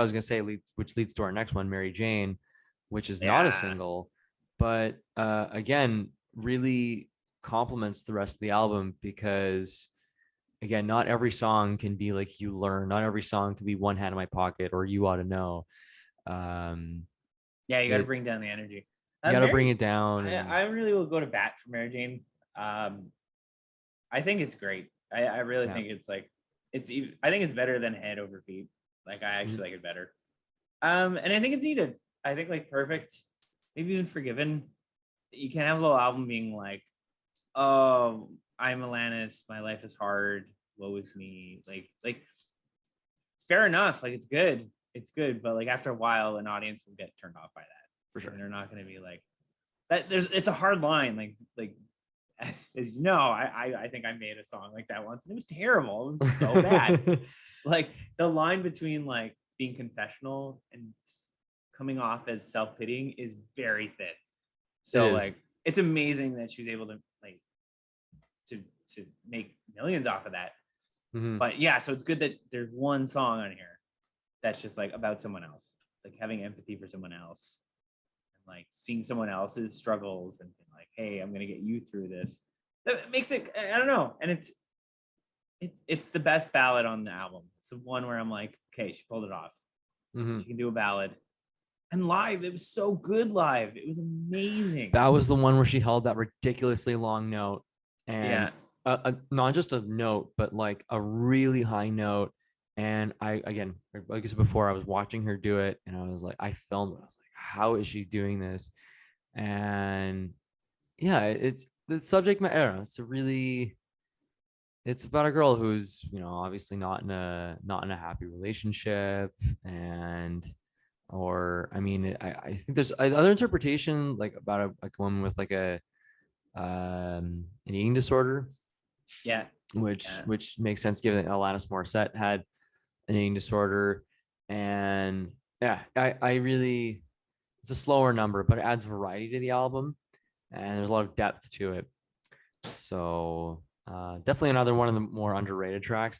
I was gonna say which leads to our next one, Mary Jane, which is not a Yeah. single, but again, really complements the rest of the album because again, not every song can be like You Learn. Not every song can be One Hand in My Pocket or You Ought to Know. Um, Yeah, you got to it bring down the energy. You got to bring Mary, it down, and I really will go to bat for Mary Jane. Um, I think it's great. I really yeah. think it's like I think it's better than Head Over Feet. Like I Mhm. actually like it better. And I think it's needed. I think like Perfect, maybe even Forgiven. You can have a little album being like, oh, I'm Alanis, my life is hard, woe is me. Like fair enough. Like it's good, but like after a while, an audience will get turned off by For that, sure. and they're not going to be like that. It's a hard line. Like as you know, I think I made a song like that once, and it was terrible. It was so bad. Like the line between like being confessional and coming off as self-pitying is very thin. It So is. like it's amazing that she was able to like to to make millions off of that. Mhm. But yeah, so it's good that there's one song on here that's just like about someone else, like having empathy for someone else, and like seeing someone else's struggles and being like, hey, I'm gonna get you through this. That makes it, I don't know, and it's the best ballad on the album. It's the one where I'm like, okay, she pulled it off. Mhm. She can do a ballad. And live, it was so good live. It was amazing. That was the one where she held that ridiculously long note, and Yeah. not just a note, but like a really high note. And I, again, like I said before, I was watching her do it, and I was like, I filmed it. I was like, how is she doing this? And yeah, it's the subject matter. I don't know. It's about a girl who's, obviously not in a happy relationship, and or I mean, I think there's other interpretation like about a woman with like an eating disorder, Yeah. which Yeah. makes sense given that Alanis Morissette had an eating disorder. And yeah, I really, it's a slower number, but it adds variety to the album, and there's a lot of depth to it. So definitely another one of the more underrated tracks.